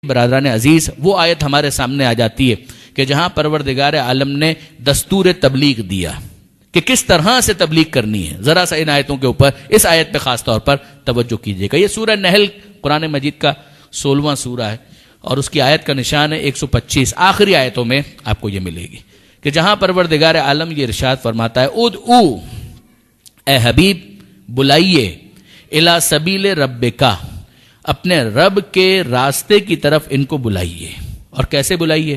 برادران عزیز، وہ آیت ہمارے سامنے آ جاتی ہے کہ جہاں پروردگار عالم نے دستور تبلیغ دیا کہ کس طرح سے تبلیغ کرنی ہے. ذرا سا ان آیتوں کے اوپر، اس آیت پہ خاص طور پر توجہ کیجیے گا. یہ سورہ نحل قرآن مجید کا 16واں سورہ ہے اور اس کی آیت کا نشان ہے 125. آخری آیتوں میں آپ کو یہ ملے گی کہ جہاں پروردگار عالم یہ ارشاد فرماتا ہے ادعو، اے حبیب بلائیے، الی سبیل ربکا، اپنے رب کے راستے کی طرف ان کو بلائیے. اور کیسے بلائیے؟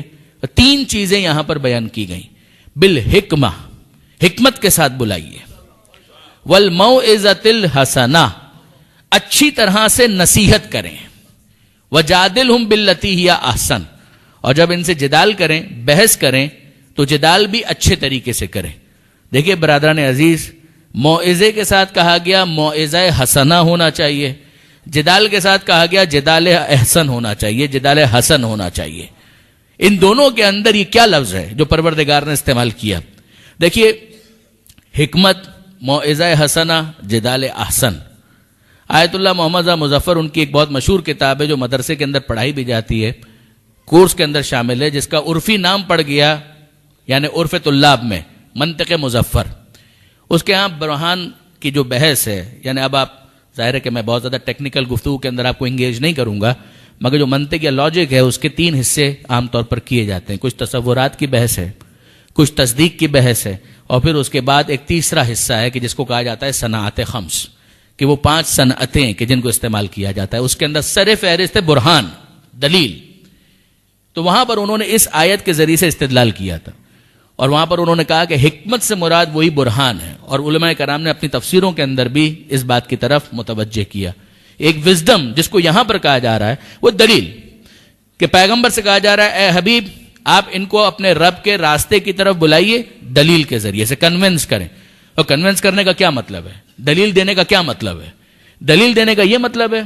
3 چیزیں یہاں پر بیان کی گئیں. بالحکمہ، حکمت کے ساتھ بلائیے. والموعظۃ الحسنہ، اچھی طرح سے نصیحت کریں. وجادلہم باللتی ہی احسن، اور جب ان سے جدال کریں، بحث کریں تو جدال بھی اچھے طریقے سے کریں. دیکھیے برادران عزیز، موعظے کے ساتھ کہا گیا موعظہ حسنہ ہونا چاہیے، جدال کے ساتھ کہا گیا جدال احسن ہونا چاہیے، جدال حسن ہونا چاہیے. ان دونوں کے اندر یہ کیا لفظ ہے جو پروردگار نے استعمال کیا؟ دیکھیے، حکمت، موعظہ حسنہ، جدال احسن. آیت اللہ محمد مظفر ان کی ایک بہت مشہور کتاب ہے جو مدرسے کے اندر پڑھائی بھی جاتی ہے، کورس کے اندر شامل ہے، جس کا عرفی نام پڑ گیا یعنی عرف طلاب میں منطق مظفر. اس کے ہاں برہان کی جو بحث ہے، یعنی اب آپ ظاہر ہے کہ میں بہت زیادہ ٹیکنیکل گفتگو کے اندر آپ کو انگیج نہیں کروں گا، مگر جو منطق یا لاجک ہے اس کے 3 حصے عام طور پر کیے جاتے ہیں. کچھ تصورات کی بحث ہے، کچھ تصدیق کی بحث ہے، اور پھر اس کے بعد ایک تیسرا حصہ ہے کہ جس کو کہا جاتا ہے صنعت خمس، کہ وہ 5 صنعتیں کہ جن کو استعمال کیا جاتا ہے. اس کے اندر سر فہرست ہے برہان، دلیل. تو وہاں پر انہوں نے اس آیت کے ذریعے سے استدلال کیا تھا، اور وہاں پر انہوں نے کہا کہ حکمت سے مراد وہی برہان ہے. اور علماء کرام نے اپنی تفسیروں کے اندر بھی اس بات کی طرف متوجہ کیا. ایک وزڈم جس کو یہاں پر کہا جا رہا ہے وہ دلیل، کہ پیغمبر سے کہا جا رہا ہے اے حبیب آپ ان کو اپنے رب کے راستے کی طرف بلائیے، دلیل کے ذریعے سے کنونس کریں. اور کنونس کرنے کا کیا مطلب ہے؟ دلیل دینے کا کیا مطلب ہے؟ دلیل دینے کا یہ مطلب ہے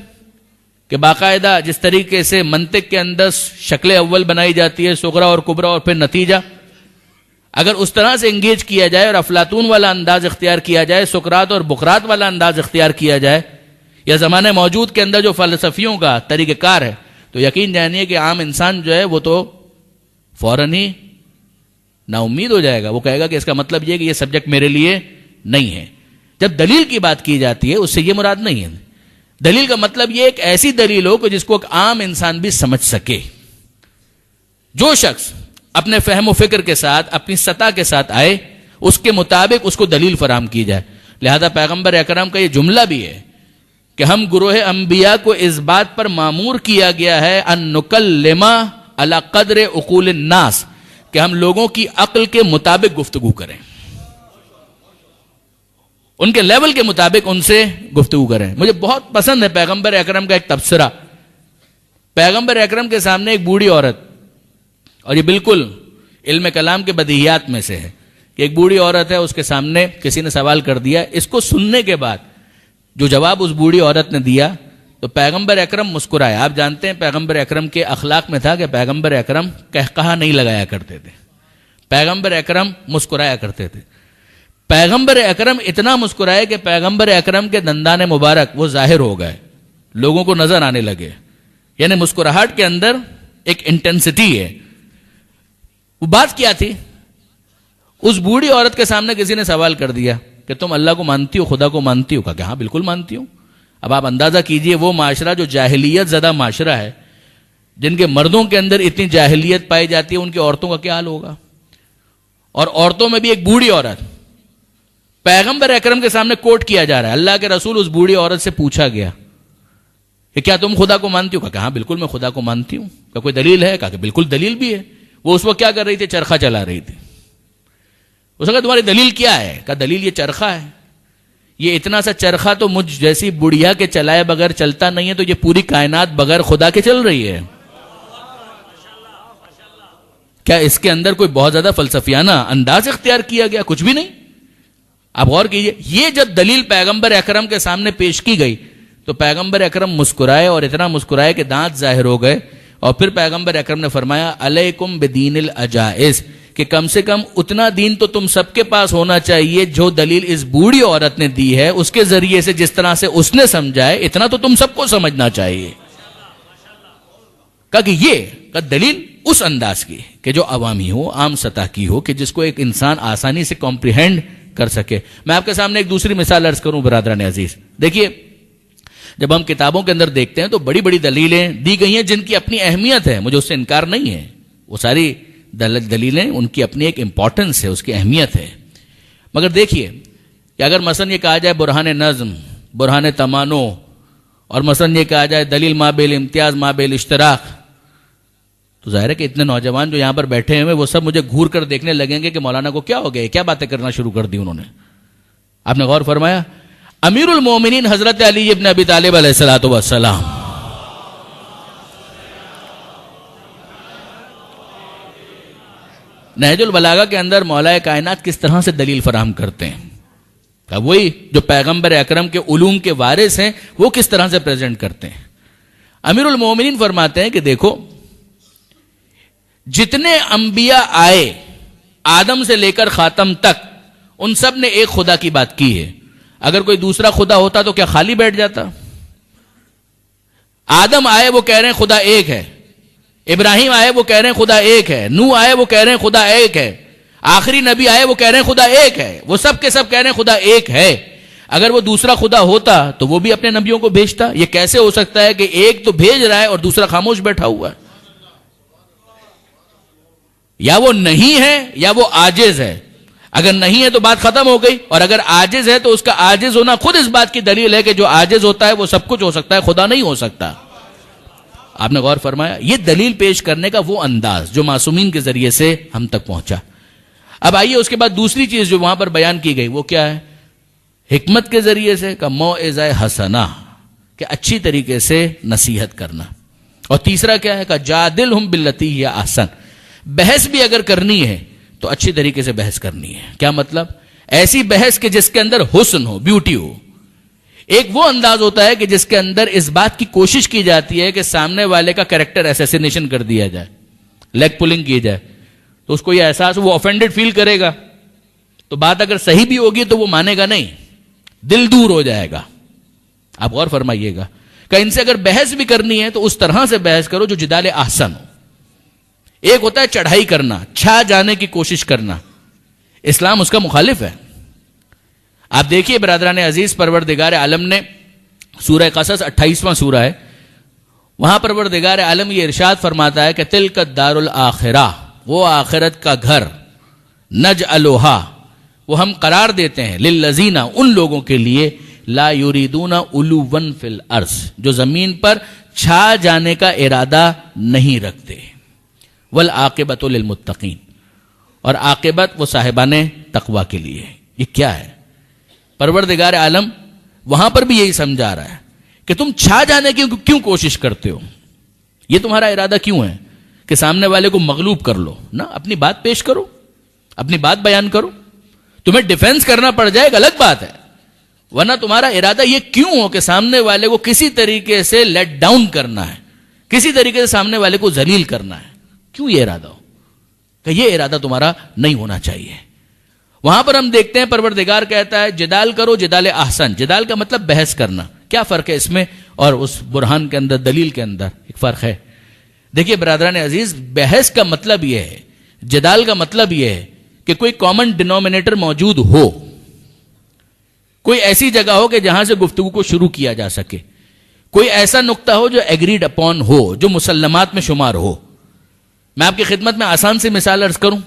کہ باقاعدہ جس طریقے سے منطق کے اندر شکل اول بنائی جاتی ہے، صغرا اور کبرا اور پھر نتیجہ، اگر اس طرح سے انگیج کیا جائے اور افلاطون والا انداز اختیار کیا جائے، سقراط اور بقراط والا انداز اختیار کیا جائے، یا زمانے موجود کے اندر جو فلسفیوں کا طریقہ کار ہے، تو یقین جانیے کہ عام انسان جو ہے وہ تو فوراً ہی نا امید ہو جائے گا. وہ کہے گا کہ اس کا مطلب یہ کہ یہ سبجیکٹ میرے لیے نہیں ہے. جب دلیل کی بات کی جاتی ہے اس سے یہ مراد نہیں ہے. دلیل کا مطلب یہ ایک ایسی دلیل ہو کہ جس کو ایک عام انسان بھی سمجھ سکے. جو شخص اپنے فہم و فکر کے ساتھ، اپنی سطح کے ساتھ آئے، اس کے مطابق اس کو دلیل فراہم کی جائے. لہذا پیغمبر اکرم کا یہ جملہ بھی ہے کہ ہم گروہ انبیاء کو اس بات پر مامور کیا گیا ہے ان نکلم علی قدر عقول الناس، کہ ہم لوگوں کی عقل کے مطابق گفتگو کریں، ان کے لیول کے مطابق ان سے گفتگو کریں. مجھے بہت پسند ہے پیغمبر اکرم کا ایک تبصرہ. پیغمبر اکرم کے سامنے ایک بوڑھی عورت، اور یہ بالکل علم کلام کے بدیہیات میں سے ہے کہ ایک بوڑھی عورت ہے، اس کے سامنے کسی نے سوال کر دیا. اس کو سننے کے بعد جو جواب اس بوڑھی عورت نے دیا تو پیغمبر اکرم مسکرائے. آپ جانتے ہیں پیغمبر اکرم کے اخلاق میں تھا کہ پیغمبر اکرم قہقہا نہیں لگایا کرتے تھے، پیغمبر اکرم مسکرایا کرتے تھے. پیغمبر اکرم اتنا مسکرائے کہ پیغمبر اکرم کے دندان مبارک وہ ظاہر ہو گئے، لوگوں کو نظر آنے لگے. یعنی مسکراہٹ کے اندر ایک انٹینسٹی ہے. وہ بات کیا تھی؟ اس بوڑھی عورت کے سامنے کسی نے سوال کر دیا کہ تم اللہ کو مانتی ہو، خدا کو مانتی ہو؟ کہا کہ ہاں بالکل مانتی ہوں. اب آپ اندازہ کیجئے وہ معاشرہ جو جاہلیت زدہ معاشرہ ہے، جن کے مردوں کے اندر اتنی جاہلیت پائی جاتی ہے، ان کی عورتوں کا کیا حال ہوگا؟ اور عورتوں میں بھی ایک بوڑھی عورت. پیغمبر اکرم کے سامنے کوٹ کیا جا رہا ہے. اللہ کے رسول اس بوڑھی عورت سے پوچھا گیا کہ کیا تم خدا کو مانتی ہو؟ کہا کہ ہاں بالکل میں خدا کو مانتی ہوں. کیا کوئی دلیل ہے؟ کہا کہ بالکل دلیل بھی ہے. وہ اس وقت کیا کر رہی تھی؟ چرخہ چلا رہی تھی. اس نے کہا تمہاری دلیل کیا ہے؟ کہا دلیل یہ چرخہ ہے. یہ اتنا سا چرخہ تو مجھ جیسی بڑھیا کے چلائے بغیر چلتا نہیں ہے، تو یہ پوری کائنات بغیر خدا کے چل رہی ہے. کیا اس کے اندر کوئی بہت زیادہ فلسفیانہ انداز اختیار کیا گیا؟ کچھ بھی نہیں. آپ غور کیجئے، یہ جب دلیل پیغمبر اکرم کے سامنے پیش کی گئی تو پیغمبر اکرم مسکرائے، اور اتنا مسکرائے کہ دانت ظاہر ہو گئے. اور پھر پیغمبر اکرم نے فرمایا علیکم بدین العجائز، کہ کم سے کم اتنا دین تو تم سب کے پاس ہونا چاہیے جو دلیل اس بوڑھی عورت نے دی ہے، اس کے ذریعے سے جس طرح سے اس نے سمجھائے اتنا تو تم سب کو سمجھنا چاہیے. کہا کہ یہ دلیل اس انداز کی کہ جو عوامی ہو، عام سطح کی ہو، کہ جس کو ایک انسان آسانی سے کمپریہینڈ کر سکے. میں آپ کے سامنے ایک دوسری مثال عرض کروں برادران عزیز. دیکھیے جب ہم کتابوں کے اندر دیکھتے ہیں تو بڑی بڑی دلیلیں دی گئی ہیں جن کی اپنی اہمیت ہے، مجھے اس سے انکار نہیں ہے. وہ ساری دلیلیں ان کی اپنی ایک امپورٹنس ہے، اس کی اہمیت ہے. مگر دیکھیے کہ اگر مثلا یہ کہا جائے برہان نظم، برہان تمانو، اور مثلا یہ کہا جائے دلیل مابل امتیاز مابل اشتراک، تو ظاہر ہے کہ اتنے نوجوان جو یہاں پر بیٹھے ہوئے وہ سب مجھے گھور کر دیکھنے لگیں گے کہ مولانا کو کیا ہو گیا، کیا باتیں کرنا شروع کر دی انہوں نے. آپ نے غور فرمایا امیر المومنین حضرت علی ابن ابی طالب علیہ الصلوۃ والسلام نہج البلاغہ کے اندر مولا کائنات کس طرح سے دلیل فراہم کرتے ہیں، وہی جو پیغمبر اکرم کے علوم کے وارث ہیں وہ کس طرح سے پریزنٹ کرتے ہیں. امیر المومنین فرماتے ہیں کہ دیکھو جتنے انبیاء آئے آدم سے لے کر خاتم تک ان سب نے ایک خدا کی بات کی ہے. اگر کوئی دوسرا خدا ہوتا تو کیا خالی بیٹھ جاتا؟ آدم آئے وہ کہہ رہے ہیں خدا ایک ہے، ابراہیم آئے وہ کہہ رہے ہیں خدا ایک ہے، نوح آئے وہ کہہ رہے ہیں خدا ایک ہے، آخری نبی آئے وہ کہہ رہے ہیں خدا ایک ہے، وہ سب کے سب کہہ رہے ہیں خدا ایک ہے. اگر وہ دوسرا خدا ہوتا تو وہ بھی اپنے نبیوں کو بھیجتا. یہ کیسے ہو سکتا ہے کہ ایک تو بھیج رہا ہے اور دوسرا خاموش بیٹھا ہوا ہے؟ یا وہ نہیں ہے یا وہ عاجز ہے. اگر نہیں ہے تو بات ختم ہو گئی، اور اگر عاجز ہے تو اس کا عاجز ہونا خود اس بات کی دلیل ہے کہ جو عاجز ہوتا ہے وہ سب کچھ ہو سکتا ہے، خدا نہیں ہو سکتا. آپ نے غور فرمایا یہ دلیل پیش کرنے کا وہ انداز جو معصومین کے ذریعے سے ہم تک پہنچا. اب آئیے اس کے بعد دوسری چیز جو وہاں پر بیان کی گئی وہ کیا ہے؟ حکمت کے ذریعے سے کا موعظہ حسنہ، کہ اچھی طریقے سے نصیحت کرنا. اور تیسرا کیا ہے؟ کا جادلہم باللتی ہی احسن، بحث بھی اگر کرنی ہے تو اچھی طریقے سے بحث کرنی ہے. کیا مطلب؟ ایسی بحث کہ جس کے اندر حسن ہو، بیوٹی ہو. ایک وہ انداز ہوتا ہے کہ جس کے اندر اس بات کی کوشش کی جاتی ہے کہ سامنے والے کا کریکٹر ایسیسینیشن کر دیا جائے، لیگ پولنگ کی جائے، تو اس کو یہ احساس وہ آفینڈڈ فیل کرے گا، تو بات اگر صحیح بھی ہوگی تو وہ مانے گا نہیں، دل دور ہو جائے گا. آپ غور فرمائیے گا کہ ان سے اگر بحث بھی کرنی ہے تو اس طرح سے بحث کرو جو جدال احسن ہو. ایک ہوتا ہے چڑھائی کرنا، چھا جانے کی کوشش کرنا، اسلام اس کا مخالف ہے. آپ دیکھیے برادران عزیز، پروردگار عالم نے سورہ قصص 28واں سورہ ہے، وہاں پروردگار عالم یہ ارشاد فرماتا ہے کہ تلک الدار الاخرہ، وہ آخرت کا گھر، نجعلھا، وہ ہم قرار دیتے ہیں، للذین، ان لوگوں کے لیے، لا یریدون علوا فی الارض، جو زمین پر چھا جانے کا ارادہ نہیں رکھتے، والعاقبۃ للمتقین، اور عاقبت وہ صاحبان تقوی کے لیے. یہ کیا ہے؟ پروردگار عالم وہاں پر بھی یہی سمجھا رہا ہے کہ تم چھا جانے کی کیوں کوشش کرتے ہو؟ یہ تمہارا ارادہ کیوں ہے کہ سامنے والے کو مغلوب کر لو؟ نہ، اپنی بات پیش کرو، اپنی بات بیان کرو. تمہیں ڈیفینس کرنا پڑ جائے ایک الگ بات ہے، ورنہ تمہارا ارادہ یہ کیوں ہو کہ سامنے والے کو کسی طریقے سے لیٹ ڈاؤن کرنا ہے، کسی طریقے سے سامنے والے کو ذلیل کرنا ہے. کیوں یہ ارادہ ہو؟ کہ یہ ارادہ تمہارا نہیں ہونا چاہیے. وہاں پر ہم دیکھتے ہیں پروردگار کہتا ہے جدال کرو، جدال احسن. جدال کا مطلب بحث کرنا. کیا فرق ہے اس میں اور اس برہان کے اندر، دلیل کے اندر؟ ایک فرق ہے. دیکھیے برادران عزیز، بحث کا مطلب یہ ہے، جدال کا مطلب یہ ہے کہ کوئی کامن ڈینومینیٹر موجود ہو، کوئی ایسی جگہ ہو کہ جہاں سے گفتگو کو شروع کیا جا سکے، کوئی ایسا نقطہ ہو جو ایگریڈ اپون ہو، جو مسلمات میں شمار ہو. میں آپ کی خدمت میں آسان سی مثال عرض کروں.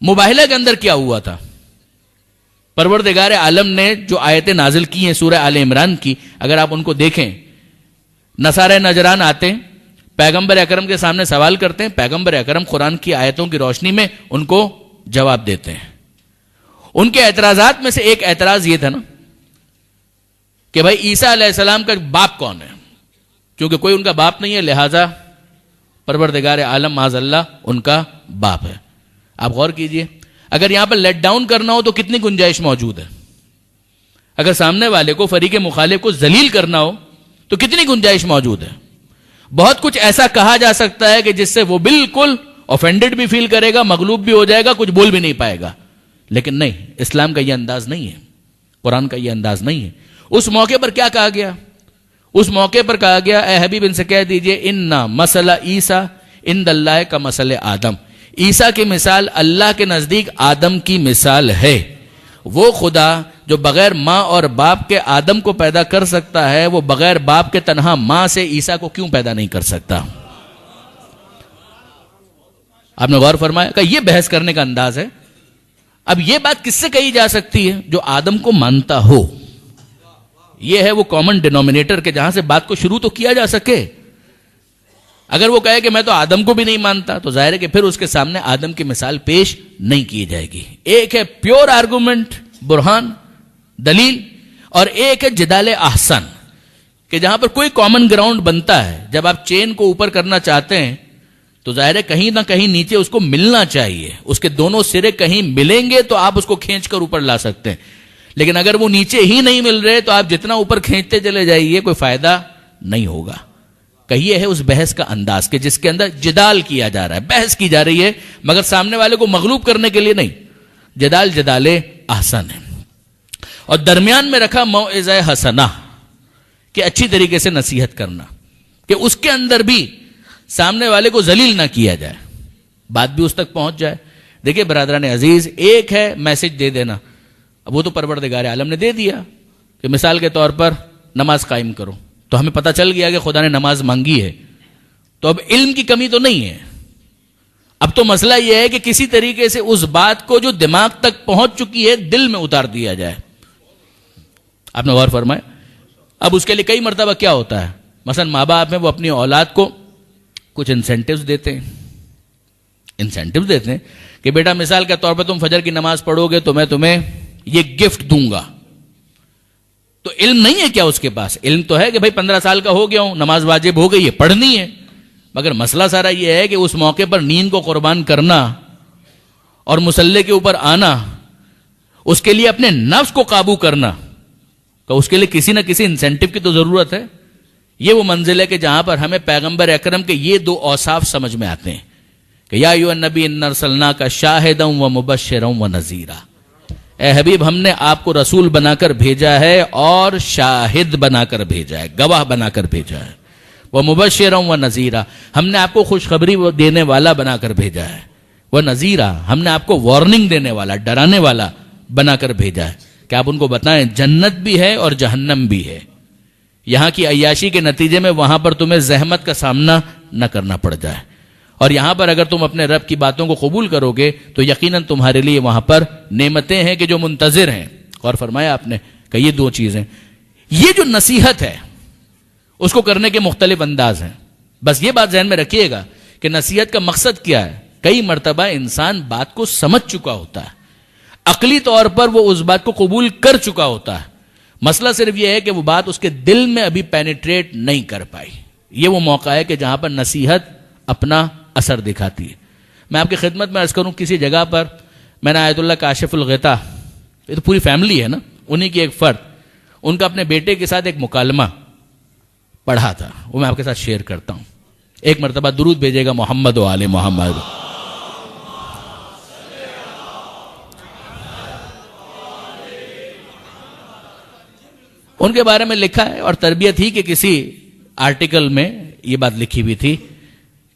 مباہلہ کے اندر کیا ہوا تھا؟ پروردگار عالم نے جو آیتیں نازل کی ہیں سورہ آل عمران کی، اگر آپ ان کو دیکھیں، نصارہ نجران آتے ہیں، پیغمبر اکرم کے سامنے سوال کرتے ہیں، پیغمبر اکرم قرآن کی آیتوں کی روشنی میں ان کو جواب دیتے ہیں. ان کے اعتراضات میں سے ایک اعتراض یہ تھا نا کہ بھائی عیسیٰ علیہ السلام کا باپ کون ہے؟ کیونکہ کوئی ان کا باپ نہیں ہے، لہذا پروردگار عالم معاذ اللہ ان کا باپ ہے. آپ غور کیجئے، اگر یہاں پر لیٹ ڈاؤن کرنا ہو تو کتنی گنجائش موجود ہے؟ اگر سامنے والے کو، فریق مخالف کو ذلیل کرنا ہو تو کتنی گنجائش موجود ہے؟ بہت کچھ ایسا کہا جا سکتا ہے کہ جس سے وہ بالکل آفینڈڈ بھی فیل کرے گا، مغلوب بھی ہو جائے گا، کچھ بول بھی نہیں پائے گا. لیکن نہیں، اسلام کا یہ انداز نہیں ہے، قرآن کا یہ انداز نہیں ہے. اس موقع پر کیا کہا گیا؟ اس موقع پر کہا گیا اے حبیب ان سے کہہ دیجئے انا مسئلہ عیسیٰ عند اللہ کا مسئلہ آدم، عیسیٰ کی مثال اللہ کے نزدیک آدم کی مثال ہے۔ وہ خدا جو بغیر ماں اور باپ کے آدم کو پیدا کر سکتا ہے، وہ بغیر باپ کے تنہا ماں سے عیسیٰ کو کیوں پیدا نہیں کر سکتا؟ آپ نے غور فرمایا کہ یہ بحث کرنے کا انداز ہے۔ اب یہ بات کس سے کہی جا سکتی ہے؟ جو آدم کو مانتا ہو۔ یہ ہے وہ کامن ڈینومینیٹر کہ جہاں سے بات کو شروع تو کیا جا سکے۔ اگر وہ کہے کہ میں تو آدم کو بھی نہیں مانتا، تو ظاہر ہے کہ پھر اس کے سامنے آدم کی مثال پیش نہیں کی جائے گی۔ ایک ہے پیور آرگومنٹ، برہان، دلیل، اور ایک ہے جدال احسن، کہ جہاں پر کوئی کامن گراؤنڈ بنتا ہے۔ جب آپ چین کو اوپر کرنا چاہتے ہیں تو ظاہر ہے کہیں نہ کہیں نیچے اس کو ملنا چاہیے، اس کے دونوں سرے کہیں ملیں گے تو آپ اس کو کھینچ کر اوپر لا سکتے ہیں۔ لیکن اگر وہ نیچے ہی نہیں مل رہے تو آپ جتنا اوپر کھینچتے چلے جائیے کوئی فائدہ نہیں ہوگا۔ کہ یہ ہے اس بحث کا انداز کہ جس کے اندر جدال کیا جا رہا ہے، بحث کی جا رہی ہے، مگر سامنے والے کو مغلوب کرنے کے لیے نہیں۔ جدال احسن ہے، اور درمیان میں رکھا موعظہ حسنہ، کہ اچھی طریقے سے نصیحت کرنا، کہ اس کے اندر بھی سامنے والے کو ذلیل نہ کیا جائے، بات بھی اس تک پہنچ جائے۔ دیکھیں برادران عزیز، ایک ہے میسج دے دینا، اب وہ تو پروردگار عالم نے دے دیا کہ مثال کے طور پر نماز قائم کرو، تو ہمیں پتہ چل گیا کہ خدا نے نماز مانگی ہے، تو اب علم کی کمی تو نہیں ہے۔ اب تو مسئلہ یہ ہے کہ کسی طریقے سے اس بات کو جو دماغ تک پہنچ چکی ہے دل میں اتار دیا جائے۔ آپ نے غور فرمائے؟ اب اس کے لیے کئی مرتبہ کیا ہوتا ہے، مثلا ماں باپ میں وہ اپنی اولاد کو کچھ انسینٹیوز دیتے ہیں کہ بیٹا مثال کے طور پر تم فجر کی نماز پڑھو گے تو میں تمہیں یہ گفٹ دوں گا۔ تو علم نہیں ہے کیا اس کے پاس؟ علم تو ہے کہ بھائی 15 سال کا ہو گیا ہوں، نماز واجب ہو گئی ہے، پڑھنی ہے، مگر مسئلہ سارا یہ ہے کہ اس موقع پر نیند کو قربان کرنا اور مصلی کے اوپر آنا، اس کے لیے اپنے نفس کو قابو کرنا، تو اس کے لیے کسی نہ کسی انسینٹیو کی تو ضرورت ہے۔ یہ وہ منزل ہے کہ جہاں پر ہمیں پیغمبر اکرم کے یہ دو اوصاف سمجھ میں آتے ہیں کہ یا ایھا النبی انا ارسلناک شاہدا ومبشرا ونذیرا، اے حبیب ہم نے آپ کو رسول بنا کر بھیجا ہے اور شاہد بنا کر بھیجا ہے، گواہ بنا کر بھیجا ہے، ومبشرا ونذیرا، ہم نے آپ کو خوشخبری دینے والا بنا کر بھیجا ہے، ونذیرا، ہم نے آپ کو وارننگ دینے والا، ڈرانے والا بنا کر بھیجا ہے کہ آپ ان کو بتائیں جنت بھی ہے اور جہنم بھی ہے، یہاں کی عیاشی کے نتیجے میں وہاں پر تمہیں زحمت کا سامنا نہ کرنا پڑ جائے، اور یہاں پر اگر تم اپنے رب کی باتوں کو قبول کرو گے تو یقیناً تمہارے لیے وہاں پر نعمتیں ہیں کہ جو منتظر ہیں۔ اور فرمایا آپ نے کہ یہ دو چیزیں، یہ جو نصیحت ہے اس کو کرنے کے مختلف انداز ہیں۔ بس یہ بات ذہن میں رکھیے گا کہ نصیحت کا مقصد کیا ہے۔ کئی مرتبہ انسان بات کو سمجھ چکا ہوتا ہے، عقلی طور پر وہ اس بات کو قبول کر چکا ہوتا ہے، مسئلہ صرف یہ ہے کہ وہ بات اس کے دل میں ابھی پینیٹریٹ نہیں کر پائی۔ یہ وہ موقع ہے کہ جہاں پر نصیحت اپنا اثر دکھاتی ہے۔ میں آپ کی خدمت میں عرض کروں، کسی جگہ پر میں نے آیت اللہ کاشف الغطا، یہ تو پوری فیملی ہے نا، انہی کی ایک فرد، ان کا اپنے بیٹے کے ساتھ ایک مکالمہ پڑھا تھا، وہ میں آپ کے ساتھ شیئر کرتا ہوں۔ ایک مرتبہ درود بھیجے گا محمد و آل محمد۔ ان کے بارے میں لکھا ہے، اور تربیت ہی کہ کسی آرٹیکل میں یہ بات لکھی ہوئی تھی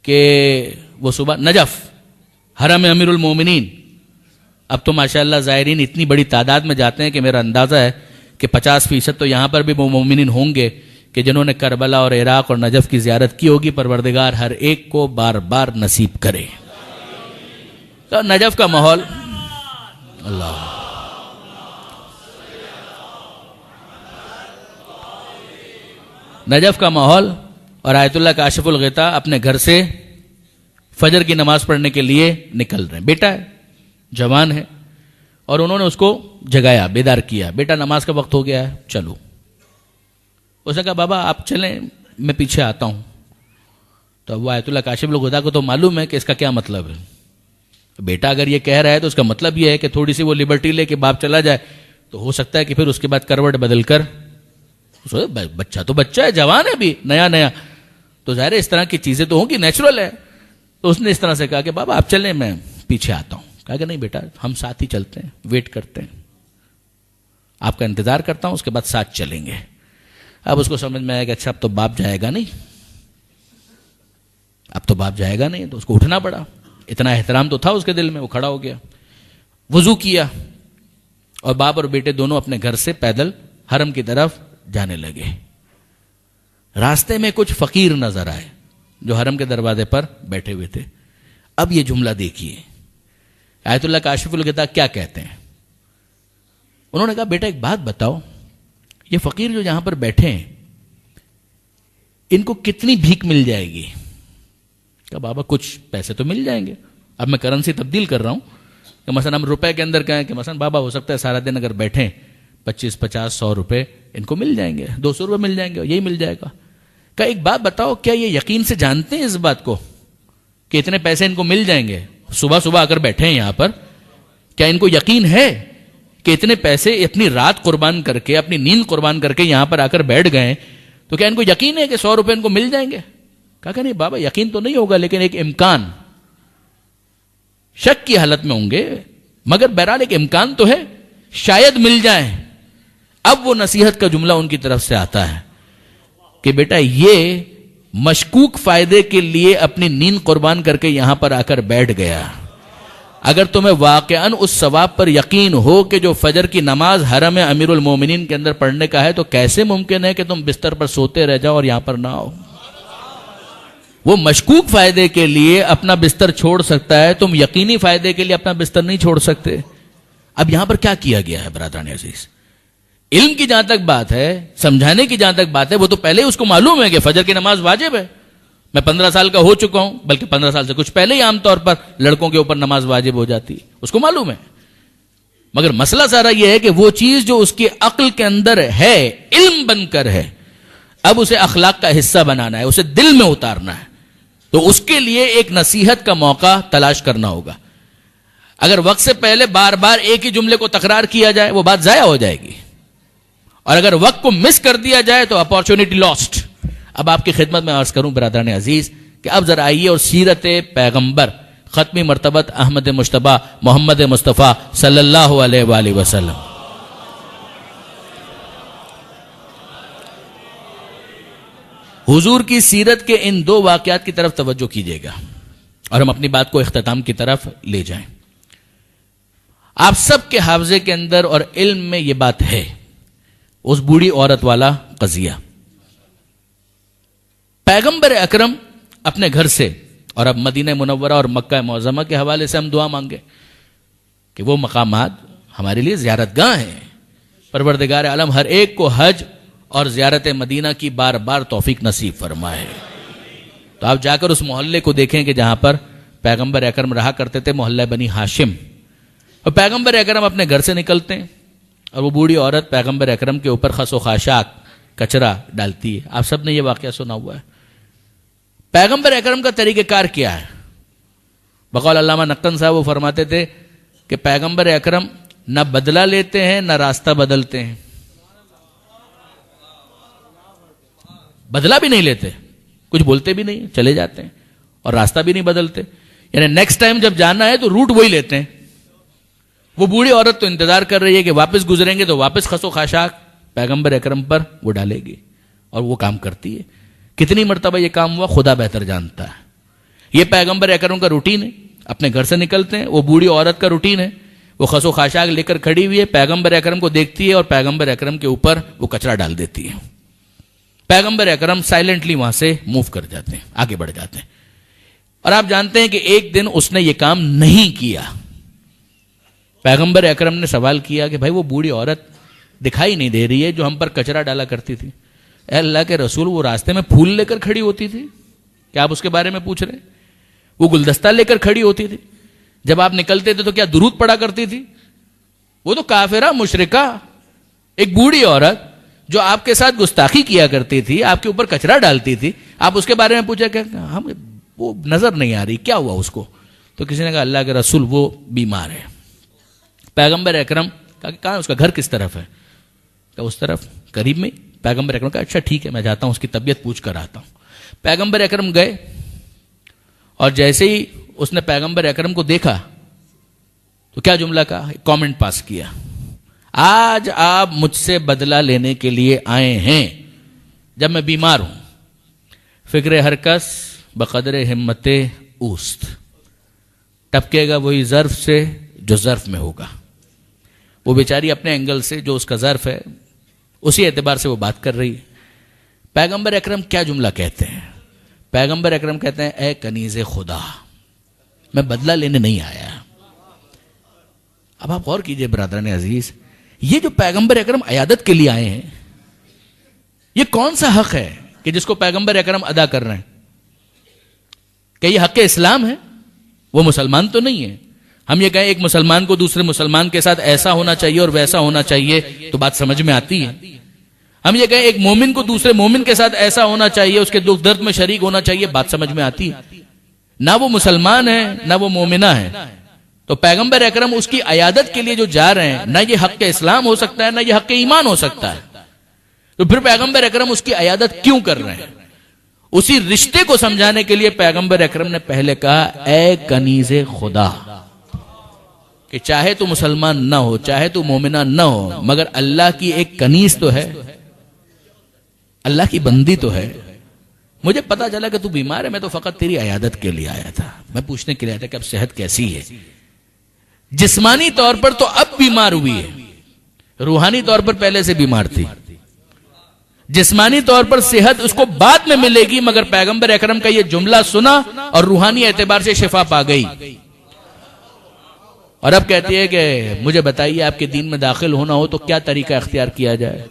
کہ وہ صبح نجف حرم امیر المومنین، اب تو ماشاءاللہ زائرین اتنی بڑی تعداد میں جاتے ہیں کہ میرا اندازہ ہے کہ 50% تو یہاں پر بھی وہ مومنین ہوں گے کہ جنہوں نے کربلا اور عراق اور نجف کی زیارت کی ہوگی۔ پروردگار ہر ایک کو بار بار نصیب کرے۔ تو نجف کا ماحول، اللہ نجف کا ماحول، اور آیت اللہ کاشف الغطا اپنے گھر سے فجر کی نماز پڑھنے کے لیے نکل رہے ہیں۔ بیٹا ہے، جوان ہے، اور انہوں نے اس کو جگایا، بیدار کیا، بیٹا نماز کا وقت ہو گیا ہے، چلو۔ اس نے کہا بابا آپ چلیں، میں پیچھے آتا ہوں۔ تو وہ آیت اللہ کاشف الغطا کو تو معلوم ہے کہ اس کا کیا مطلب ہے۔ بیٹا اگر یہ کہہ رہا ہے تو اس کا مطلب یہ ہے کہ تھوڑی سی وہ لبرٹی لے کے باپ چلا جائے تو ہو سکتا ہے کہ پھر اس کے بعد کروٹ بدل کر، بچہ تو بچہ ہے، جوان ہے بھی نیا نیا، تو ظاہر ہے اس طرح کی چیزیں تو ہوں گی، نیچرل ہے۔ تو اس نے اس طرح سے کہا کہ بابا آپ چلیں، میں پیچھے آتا ہوں۔ کہا کہ نہیں بیٹا، ہم ساتھ ہی چلتے ہیں، ویٹ کرتے ہیں، آپ کا انتظار کرتا ہوں، اس کے بعد ساتھ چلیں گے۔ اب اس کو سمجھ میں آیا کہ اچھا اب تو باپ جائے گا نہیں، تو اس کو اٹھنا پڑا. اتنا احترام تو تھا اس کے دل میں. وہ کھڑا ہو گیا، وضو کیا، اور باپ اور بیٹے دونوں اپنے گھر سے پیدل حرم کی طرف جانے لگے. راستے میں کچھ فقیر نظر آئے جو حرم کے دروازے پر بیٹھے ہوئے تھے. اب یہ جملہ دیکھیے آیت اللہ کاشف الغطا کیا کہتے ہیں. انہوں نے کہا بیٹا ایک بات بتاؤ، یہ فقیر جو یہاں پر بیٹھے ہیں ان کو کتنی بھیک مل جائے گی؟ کہا بابا کچھ پیسے تو مل جائیں گے. اب میں کرنسی تبدیل کر رہا ہوں کہ مثلا ہم روپے کے اندر کہیں کہ مثلا بابا ہو سکتا ہے سارا دن اگر بیٹھیں 25 50 100 روپے ان کو مل جائیں گے، 200 روپے مل جائیں گے، یہی مل جائے گا. کہ ایک بات بتاؤ، کیا یہ یقین سے جانتے ہیں اس بات کو کہ اتنے پیسے ان کو مل جائیں گے؟ صبح صبح اگر بیٹھے ہیں یہاں پر، کیا ان کو یقین ہے کہ اتنے پیسے اپنی رات قربان کر کے، اپنی نیند قربان کر کے یہاں پر آ کر بیٹھ گئے، تو کیا ان کو یقین ہے کہ 100 روپے ان کو مل جائیں گے؟ کہا کہ نہیں بابا یقین تو نہیں ہوگا، لیکن ایک امکان، شک کی حالت میں ہوں گے، مگر بہرحال ایک امکان تو ہے، شاید مل جائیں. اب وہ نصیحت کا جملہ ان کی طرف سے آتا ہے کہ بیٹا یہ مشکوک فائدے کے لیے اپنی نیند قربان کر کے یہاں پر آ کر بیٹھ گیا. اگر تمہیں واقعاً اس ثواب پر یقین ہو کہ جو فجر کی نماز حرم امیر المومنین کے اندر پڑھنے کا ہے، تو کیسے ممکن ہے کہ تم بستر پر سوتے رہ جاؤ اور یہاں پر نہ آؤ؟ وہ مشکوک فائدے کے لیے اپنا بستر چھوڑ سکتا ہے، تم یقینی فائدے کے لیے اپنا بستر نہیں چھوڑ سکتے. اب یہاں پر کیا کیا گیا ہے برادران عزیز؟ علم کی جہاں تک بات ہے، سمجھانے کی جہاں تک بات ہے، وہ تو پہلے اس کو معلوم ہے کہ فجر کی نماز واجب ہے. میں 15 سال کا ہو چکا ہوں، بلکہ 15 سال سے کچھ پہلے ہی عام طور پر لڑکوں کے اوپر نماز واجب ہو جاتی ہے، اس کو معلوم ہے. مگر مسئلہ سارا یہ ہے کہ وہ چیز جو اس کی عقل کے اندر ہے، علم بن کر ہے، اب اسے اخلاق کا حصہ بنانا ہے، اسے دل میں اتارنا ہے، تو اس کے لیے ایک نصیحت کا موقع تلاش کرنا ہوگا. اگر وقت سے پہلے بار بار ایک ہی جملے کو تکرار کیا جائے وہ بات ضائع ہو جائے گی، اور اگر وقت کو مس کر دیا جائے تو اپارچونٹی لاسٹ. اب آپ کی خدمت میں عرض کروں برادران عزیز کہ اب ذرا آئیے اور سیرت پیغمبر ختمی مرتبت احمد مجتبی محمد مصطفیٰ صلی اللہ علیہ وآلہ وسلم، حضور کی سیرت کے ان 2 واقعات کی طرف توجہ کیجیے گا اور ہم اپنی بات کو اختتام کی طرف لے جائیں. آپ سب کے حافظے کے اندر اور علم میں یہ بات ہے، اس بوڑھی عورت والا قضیہ. پیغمبر اکرم اپنے گھر سے، اور اب مدینہ منورہ اور مکہ معظمہ کے حوالے سے ہم دعا مانگے کہ وہ مقامات ہمارے لیے زیارت گاہ ہیں. پروردگار عالم ہر ایک کو حج اور زیارت مدینہ کی بار بار توفیق نصیب فرمائے. تو آپ جا کر اس محلے کو دیکھیں کہ جہاں پر پیغمبر اکرم رہا کرتے تھے، محلہ بنی ہاشم. اور پیغمبر اکرم اپنے گھر سے نکلتے ہیں اور وہ بوڑھی عورت پیغمبر اکرم کے اوپر خس و خاشاک کچرا ڈالتی ہے. آپ سب نے یہ واقعہ سنا ہوا ہے. پیغمبر اکرم کا طریقہ کار کیا ہے؟ بقول علامہ نقطن صاحب وہ فرماتے تھے کہ پیغمبر اکرم نہ بدلہ لیتے ہیں نہ راستہ بدلتے ہیں. بدلہ بھی نہیں لیتے، کچھ بولتے بھی نہیں، چلے جاتے ہیں، اور راستہ بھی نہیں بدلتے. یعنی نیکسٹ ٹائم جب جانا ہے تو روٹ وہی لیتے ہیں. وہ بوڑھی عورت تو انتظار کر رہی ہے کہ واپس گزریں گے تو واپس خس و خاشاک پیغمبر اکرم پر وہ ڈالے گی، اور وہ کام کرتی ہے. کتنی مرتبہ یہ کام ہوا خدا بہتر جانتا ہے. یہ پیغمبر اکرم کا روٹین ہے، اپنے گھر سے نکلتے ہیں. وہ بوڑھی عورت کا روٹین ہے، وہ خس و خاشاک لے کر کھڑی ہوئی ہے، پیغمبر اکرم کو دیکھتی ہے اور پیغمبر اکرم کے اوپر وہ کچرا ڈال دیتی ہے. پیغمبر اکرم سائلنٹلی وہاں سے موو کر جاتے ہیں، آگے بڑھ جاتے ہیں. اور آپ جانتے ہیں کہ ایک دن اس نے یہ کام نہیں کیا. پیغمبر اکرم نے سوال کیا کہ بھائی وہ بوڑھی عورت دکھائی نہیں دے رہی ہے جو ہم پر کچرا ڈالا کرتی تھی. اے اللہ کے رسول، وہ راستے میں پھول لے کر کھڑی ہوتی تھی، کیا آپ اس کے بارے میں پوچھ رہے ہیں؟ وہ گلدستہ لے کر کھڑی ہوتی تھی، جب آپ نکلتے تھے تو کیا درود پڑا کرتی تھی؟ وہ تو کافرہ مشرکہ ایک بوڑھی عورت جو آپ کے ساتھ گستاخی کیا کرتی تھی، آپ کے اوپر کچرا ڈالتی تھی، آپ اس کے بارے میں پوچھا کہ ہم وہ نظر نہیں آ رہی، کیا ہوا اس کو؟ تو کسی نے کہا اللہ کے رسول وہ بیمار ہے. پیغمبر اکرم کہا کہ کہاں اس کا گھر کس طرف ہے؟ کہ اس طرف قریب میں. پیغمبر اکرم کہا اچھا ٹھیک ہے میں جاتا ہوں اس کی طبیعت پوچھ کر آتا ہوں. پیغمبر اکرم گئے اور جیسے ہی اس نے پیغمبر اکرم کو دیکھا تو کیا جملہ کہا؟ کامنٹ پاس کیا، آج آپ مجھ سے بدلہ لینے کے لیے آئے ہیں جب میں بیمار ہوں، فکر ہر کس بقدر ہمت اوست، ٹپکے گا وہی ظرف سے جو ظرف میں ہوگا. وہ بیچاری اپنے اینگل سے جو اس کا ظرف ہے اسی اعتبار سے وہ بات کر رہی ہے. پیغمبر اکرم کیا جملہ کہتے ہیں؟ پیغمبر اکرم کہتے ہیں اے کنیز خدا، میں بدلہ لینے نہیں آیا. اب آپ غور کیجئے برادران عزیز، یہ جو پیغمبر اکرم عیادت کے لیے آئے ہیں، یہ کون سا حق ہے کہ جس کو پیغمبر اکرم ادا کر رہے ہیں؟ کہ یہ حق اسلام ہے؟ وہ مسلمان تو نہیں ہے. ہم یہ کہیں ایک مسلمان کو دوسرے مسلمان کے ساتھ ایسا ہونا چاہیے اور ویسا ہونا چاہیے تو بات سمجھ میں آتی ہے. ہم یہ کہیں ایک مومن کو دوسرے مومن کے ساتھ ایسا ہونا چاہیے، اس کے دکھ درد میں شریک ہونا چاہیے، بات سمجھ میں آتی ہے. نہ وہ مسلمان ہے نہ وہ مومنہ ہے. تو پیغمبر اکرم اس کی عیادت کے لیے جو جا رہے ہیں، نہ یہ حق اسلام ہو سکتا ہے نہ یہ حق ایمان ہو سکتا ہے. تو پھر پیغمبر اکرم اس کی عیادت کیوں کر رہے ہیں؟ اسی رشتے کو سمجھانے کے لیے پیغمبر اکرم نے پہلے کہا اے کنیز خدا، کہ چاہے تو مسلمان نہ ہو، چاہے تو مومنہ نہ ہو، مگر اللہ کی ایک کنیز تو ہے، اللہ کی بندی تو ہے. مجھے پتا چلا کہ تو بیمار ہے، میں تو فقط تیری عیادت کے لیے آیا تھا، میں پوچھنے کے لیے آیا تھا کہ اب صحت کیسی ہے. جسمانی طور پر تو اب بیمار ہوئی ہے، روحانی طور پر پہلے سے بیمار تھی. جسمانی طور پر صحت اس کو بعد میں ملے گی، مگر پیغمبر اکرم کا یہ جملہ سنا اور روحانی اعتبار سے شفا پا گئی. اور اب کہتی ہے کہ مجھے بتائیے آپ کے دین میں داخل ہونا ہو تو کیا طریقہ اختیار کیا جائے.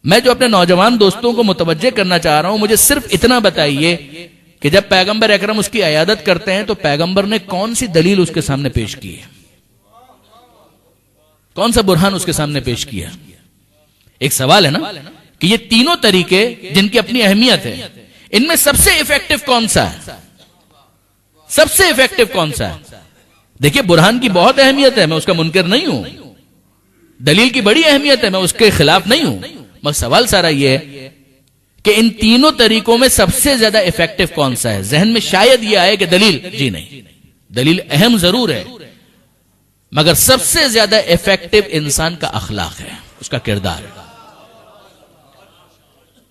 میں جو اپنے نوجوان دوستوں کو متوجہ کرنا چاہ رہا ہوں، مجھے صرف اتنا بتائیے کہ جب پیغمبر اکرم اس کی عیادت کرتے ہیں تو پیغمبر نے کون سی دلیل اس کے سامنے پیش کی ہے؟ کون سا برہان اس کے سامنے پیش کیا؟ ایک سوال ہے نا کہ یہ تینوں طریقے جن کی اپنی اہمیت ہے، ان میں سب سے ایفیکٹو کون سا ہے؟ سب سے ایفیکٹو کون سا ہے؟ دیکھیے برہان کی بہت اہمیت ہے، میں اس کا منکر نہیں ہوں. دلیل کی بڑی اہمیت ہے، میں اس کے خلاف نہیں ہوں. مگر سوال سارا یہ ہے کہ ان تینوں طریقوں میں سب سے زیادہ ایفیکٹو کون سا ہے؟ ذہن میں شاید یہ آئے کہ دلیل، جی نہیں، دلیل اہم ضرور ہے، مگر سب سے زیادہ ایفیکٹو انسان کا اخلاق ہے، اس کا کردار ہے،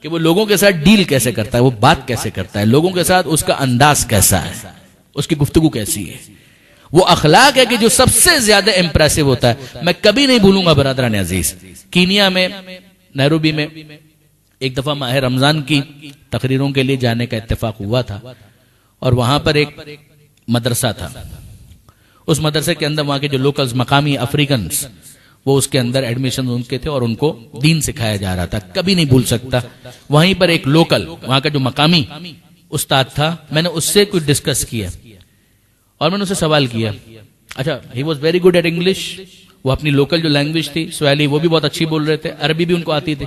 کہ وہ لوگوں کے ساتھ ڈیل کیسے کرتا ہے، وہ بات کیسے کرتا ہے، لوگوں کے ساتھ اس کا انداز کیسا ہے، اس کی گفتگو کیسی ہے. وہ اخلاق ہے کہ جو سب سے زیادہ امپریسو ہوتا ہے. میں کبھی نہیں بھولوں گا برادران عزیز، کینیا میں، نیروبی میں ایک دفعہ ماہ رمضان کی تقریروں کے لیے جانے کا اتفاق ہوا تھا، اور وہاں پر ایک مدرسہ تھا. اس مدرسے کے اندر وہاں کے جو لوکلز، مقامی افریکنز، وہ اس کے اندر ایڈمیشن ان کے تھے اور ان کو دین سکھایا جا رہا تھا. کبھی نہیں بھول سکتا، وہیں پر ایک لوکل وہاں کا جو مقامی استاد تھا، میں نے اس سے کچھ ڈسکس کیا اور میں نے اسے سوال کیا. اچھا، he was very good at English. وہ اپنی لوکل جو لینگویج تھی سواحلی، وہ بھی بہت اچھی بول رہے تھے، عربی بھی ان کو آتی تھی.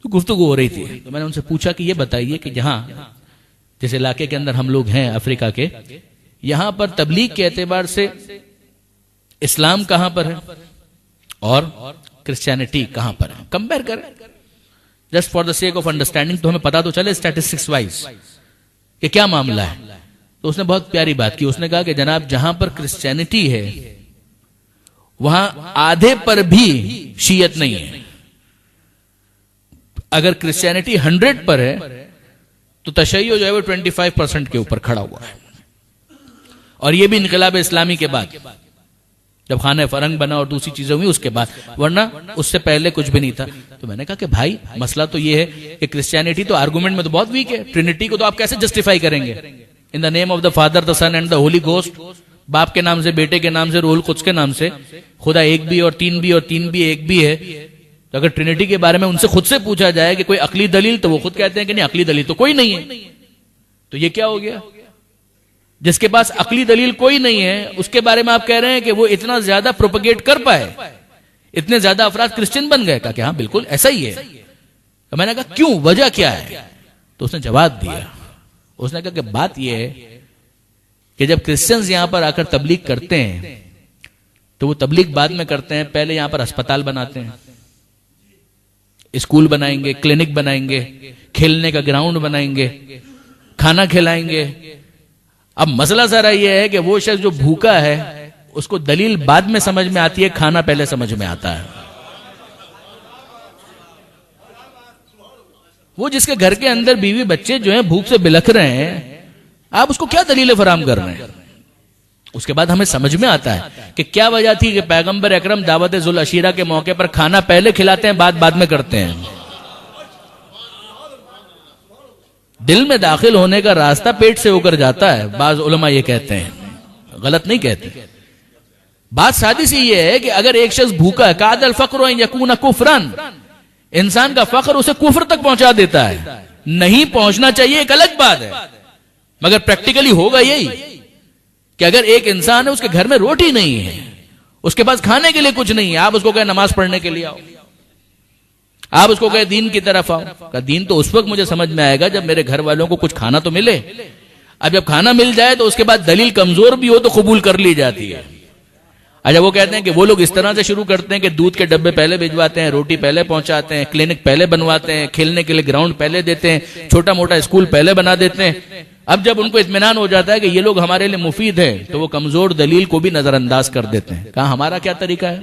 تو گفتگو ہو رہی تھی، تو میں نے ان سے پوچھا کہ یہ بتائیے کہ جہاں جس علاقے کے اندر ہم لوگ ہیں افریقہ کے، یہاں پر تبلیغ کے اعتبار سے اسلام کہاں پر ہے اور کرسچینٹی کہاں پر ہے؟ کمپیئر کریں just for the sake of understanding, تو ہمیں پتا تو چلے اسٹیٹسٹکس وائز کہ کیا معاملہ ہے. تو اس نے بہت پیاری بات کی. اس نے کہا کہ جناب جہاں پر کرسچینٹی ہے وہاں آدھے پر بھی شیعت نہیں ہے. اگر کرسچینٹی 100 پر ہے تو تشیع جو ہے وہ 25% کے اوپر کھڑا ہوا ہے. اور یہ بھی انقلاب اسلامی کے بعد، جب خانہ فرنگ بنا اور دوسری چیزیں ہوئی اس کے بعد، ورنہ اس سے پہلے کچھ بھی نہیں تھا. تو میں نے کہا کہ بھائی مسئلہ تو یہ ہے کہ کرسچینٹی تو آرگومنٹ میں تو بہت ویک ہے. ٹرینٹی کو تو آپ کیسے جسٹیفائی کریں گے؟ In the name of the father, the son and the holy ghost, باپ کے نام سے، بیٹے کے نام سے، روح القدس کے نام سے. خدا ایک بھی اور تین بھی اور تین بھی ایک بھی ہے. تو اگر ٹرینٹی کے بارے میں ان سے خود سے پوچھا جائے کہ کوئی عقلی دلیل، تو وہ خود کہتے ہیں کہ نہیں، عقلی دلیل تو کوئی نہیں ہے. تو یہ کیا ہو گیا؟ جس کے پاس عقلی دلیل کوئی نہیں ہے اس کے بارے میں آپ کہہ رہے ہیں کہ وہ اتنا زیادہ پروپیگیٹ کر پائے، اتنے زیادہ افراد کرسچن بن گئے. کہا کہ ہاں بالکل ایسا ہی ہے. تو میں نے کہا کیوں، وجہ کیا ہے؟ تو اس نے جواب دیا. اس نے کہا کہ بات یہ ہے کہ جب کرسچنز یہاں پر آ کر تبلیغ کرتے ہیں تو وہ تبلیغ بعد میں کرتے ہیں. پہلے یہاں پر اسپتال بناتے ہیں، اسکول بنائیں گے، کلینک بنائیں گے، کھیلنے کا گراؤنڈ بنائیں گے، کھانا کھلائیں گے. اب مسئلہ ذرا یہ ہے کہ وہ شخص جو بھوکا ہے اس کو دلیل بعد میں سمجھ میں آتی ہے، کھانا پہلے سمجھ میں آتا ہے. وہ جس کے گھر کے اندر بیوی بچے جو ہیں بھوک سے بلکھ رہے ہیں، آپ اس کو کیا دلیلیں فراہم کر رہے ہیں؟ اس کے بعد ہمیں سمجھ میں آتا ہے کہ کیا وجہ تھی کہ پیغمبر اکرم دعوت ذوالعشیرہ کے موقع پر کھانا پہلے کھلاتے ہیں، بعد میں کرتے ہیں۔ دل میں داخل ہونے کا راستہ پیٹ سے ہو کر جاتا ہے، بعض علماء یہ کہتے ہیں، غلط نہیں کہتے۔ بات سادی سی یہ ہے کہ اگر ایک شخص بھوکا ہے، کاد الفقر ان یکون کفرن، انسان کا فقر اسے کفر تک پہنچا دیتا ہے۔ نہیں پہنچنا چاہیے ایک الگ بات ہے، مگر پریکٹیکلی ہوگا یہی کہ اگر ایک انسان ہے، اس کے گھر میں روٹی نہیں ہے، اس کے پاس کھانے کے لیے کچھ نہیں ہے، آپ اس کو کہیں نماز پڑھنے کے لیے آؤ، آپ اس کو کہیں دین کی طرف آؤ، کہ دین تو اس وقت مجھے سمجھ میں آئے گا جب میرے گھر والوں کو کچھ کھانا تو ملے۔ اب جب کھانا مل جائے تو اس کے بعد دلیل کمزور بھی ہو تو قبول کر لی جاتی ہے۔ اچھا، وہ کہتے ہیں کہ وہ لوگ اس طرح سے شروع کرتے ہیں کہ دودھ کے ڈبے پہلے بھجواتے ہیں، روٹی پہلے پہنچاتے ہیں، کلینک پہلے بنواتے ہیں، کھیلنے کے لیے گراؤنڈ پہلے دیتے ہیں، چھوٹا موٹا اسکول پہلے بنا دیتے ہیں۔ اب جب ان کو اطمینان ہو جاتا ہے کہ یہ لوگ ہمارے لیے مفید ہیں تو وہ کمزور دلیل کو بھی نظر انداز کر دیتے ہیں۔ کہا ہمارا کیا طریقہ ہے؟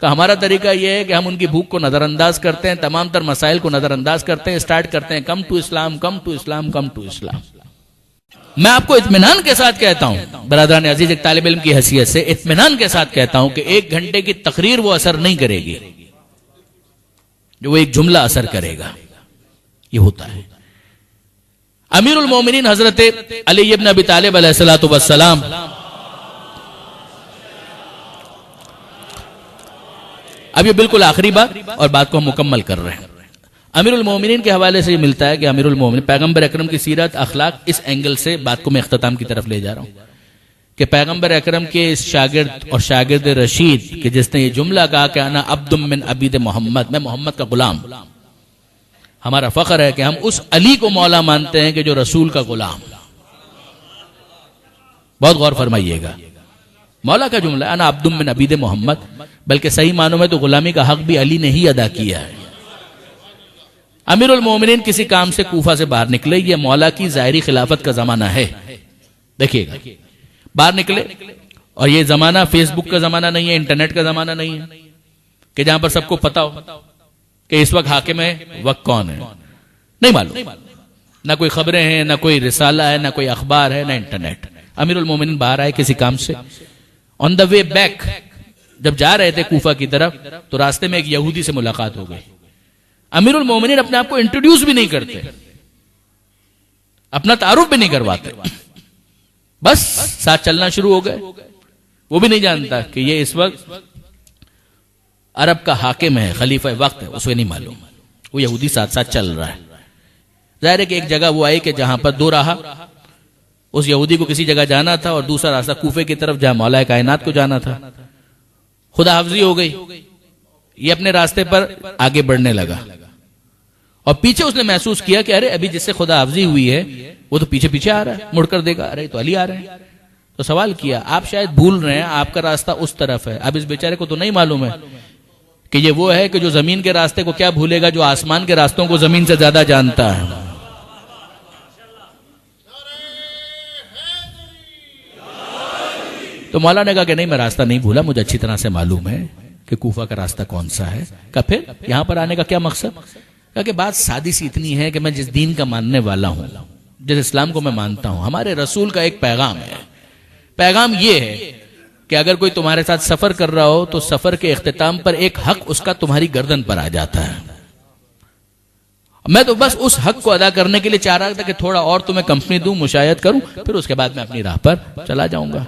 کہا ہمارا طریقہ یہ ہے کہ ہم ان کی بھوک کو نظر انداز کرتے ہیں، تمام تر مسائل کو نظر انداز کرتے ہیں، اسٹارٹ کرتے ہیں come to Islam, come to Islam, come to Islam. میں آپ کو اطمینان کے ساتھ کہتا ہوں برادران عزیز، ایک طالب علم کی حیثیت سے اطمینان کے ساتھ کہتا ہوں کہ 1 گھنٹے کی تقریر وہ اثر نہیں کرے گی جو وہ ایک جملہ اثر کرے گا۔ یہ ہوتا ہے۔ امیر المومنین حضرت علی ابن ابی طالب علیہ الصلوۃ والسلام اب یہ بالکل آخری بات اور بات کو ہم مکمل کر رہے ہیں۔ امیر المومنین کے حوالے سے یہ ملتا ہے کہ امیر المومنین پیغمبر اکرم کی سیرت اخلاق، اس اینگل سے بات کو میں اختتام کی طرف لے جا رہا ہوں کہ پیغمبر اکرم کے اس شاگرد اور شاگرد رشید کہ جس نے یہ جملہ کہا کہ انا عبد من عبید محمد، میں محمد کا غلام، ہمارا فخر ہے کہ ہم اس علی کو مولا مانتے ہیں کہ جو رسول کا غلام۔ بہت غور فرمائیے گا، مولا کا جملہ انا عبد من عبید محمد، بلکہ صحیح معنوں میں تو غلامی کا حق بھی علی نے ہی ادا کیا ہے۔ امیر المومنین کسی کام سے کوفہ سے باہر نکلے، یہ مولا کی ظاہری خلافت کا زمانہ ہے، دیکھیے گا، باہر نکلے، اور یہ زمانہ فیس بک کا زمانہ نہیں ہے، انٹرنیٹ کا زمانہ نہیں ہے کہ جہاں پر سب کو پتا ہو کہ اس وقت حاکم ہے، وقت کون ہے، نہیں معلوم، نہ کوئی خبریں ہیں، نہ کوئی رسالہ ہے، نہ کوئی اخبار ہے، نہ انٹرنیٹ۔ امیر المومنین باہر آئے کسی کام سے، آن دا وے بیک جب جا رہے تھے کوفہ کی طرف تو راستے میں ایک یہودی سے ملاقات ہو گئی۔ امیر المومنین اپنے آپ کو انٹروڈیوس بھی نہیں کرتے، اپنا تعارف بھی نہیں کرواتے، بس ساتھ چلنا شروع ہو گئے۔ وہ بھی نہیں جانتا کہ یہ اس وقت عرب کا حاکم ہے، خلیفہ وقت ہے، اسے نہیں معلوم، وہ یہودی ساتھ ساتھ چل رہا ہے۔ ظاہر ہے کہ ایک جگہ وہ آئی کہ جہاں پر 2 راہ، اس یہودی کو کسی جگہ جانا تھا اور دوسرا راستہ کوفے کی طرف جہاں مولا کائنات کو جانا تھا۔ خدا حافظی ہو گئی، یہ اپنے راستے پر آگے بڑھنے لگا اور پیچھے اس نے محسوس کیا کہ ارے ابھی جس سے خدا حافظی ہوئی ہے وہ تو پیچھے پیچھے آ رہا ہے، مڑ کر دیکھا ارے تو علی آ رہے ہیں، تو سوال کیا آپ شاید بھول رہے ہیں، آپ کا راستہ اس طرف ہے۔ اب اس بیچارے کو تو نہیں معلوم ہے کہ یہ وہ ہے کہ جو زمین کے راستے کو کیا بھولے گا جو آسمان کے راستوں کو زمین سے زیادہ جانتا ہے۔ تو مولا نے کہا کہ نہیں، میں راستہ نہیں بھولا، مجھے اچھی طرح سے معلوم ہے کہ کوفہ کا راستہ کون سا ہے۔ کہا پھر یہاں پر آنے کا کیا مقصد؟ کہا کہ بات سادی سی اتنی ہے کہ میں جس دین کا ماننے والا ہوں، جس اسلام کو میں مانتا ہوں، ہمارے رسول کا ایک پیغام ہے۔ پیغام یہ ہے کہ اگر کوئی تمہارے ساتھ سفر کر رہا ہو تو سفر کے اختتام پر ایک حق اس کا تمہاری گردن پر آ جاتا ہے۔ میں تو بس اس حق کو ادا کرنے کے لیے چاہ رہا تھا کہ تھوڑا اور تمہیں کمپنی دوں، مشایعت کروں، پھر اس کے بعد میں اپنی راہ پر چلا جاؤں گا۔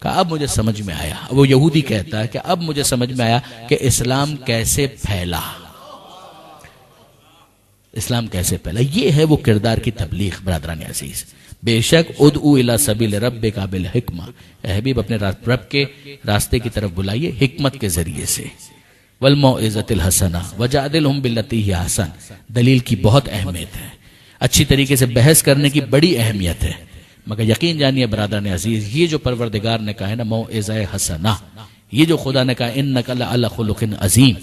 کہا اب مجھے سمجھ میں آیا، وہ یہودی کہتا ہے کہ اب مجھے سمجھ میں آیا کہ اسلام کیسے پھیلا، اسلام کیسے پھیلا۔ یہ ہے وہ کردار کی تبلیغ برادران عزیز۔ بے شک ادعو الی سبیل ربک بالحکمہ، اے حبیب اپنے رب کے راستے کی طرف بلائیے حکمت کے ذریعے سے، والموعظۃ الحسنہ وجادلہم باللتی ہی احسن، دلیل کی بہت اہمیت ہے، اچھی طریقے سے بحث کرنے کی بڑی اہمیت ہے، مگر یقین جانیے برادران عزیز یہ جو پروردگار نے کہا ہے نا موعظہ حسنہ، یہ جو خدا نے کہا انک لعلی خلق عظیم،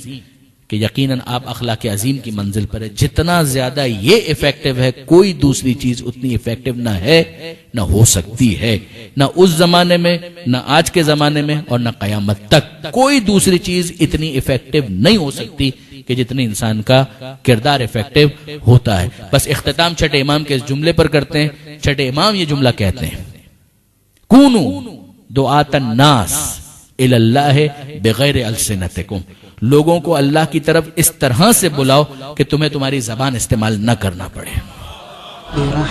کہ یقیناً آپ اخلاق عظیم کی منزل پر ہے، جتنا زیادہ یہ ایفیکٹو ہے کوئی دوسری چیز اتنی ایفیکٹو نہ ہے نہ ہو سکتی ہے، نہ اس زمانے میں، نہ آج کے زمانے میں، اور نہ قیامت تک کوئی دوسری چیز اتنی ایفیکٹو نہیں ہو سکتی کہ جتنی انسان کا کردار افیکٹو ہوتا ہے. بس اختتام چھٹے امام کے اس جملے پر کرتے ہیں. چھٹے امام یہ جملہ کہتے ہیں کونو دعات الناس الی اللہ بغیر السنتکم، لوگوں کو اللہ کی طرف اس طرح سے بلاؤ کہ تمہیں تمہاری زبان استعمال نہ کرنا پڑے.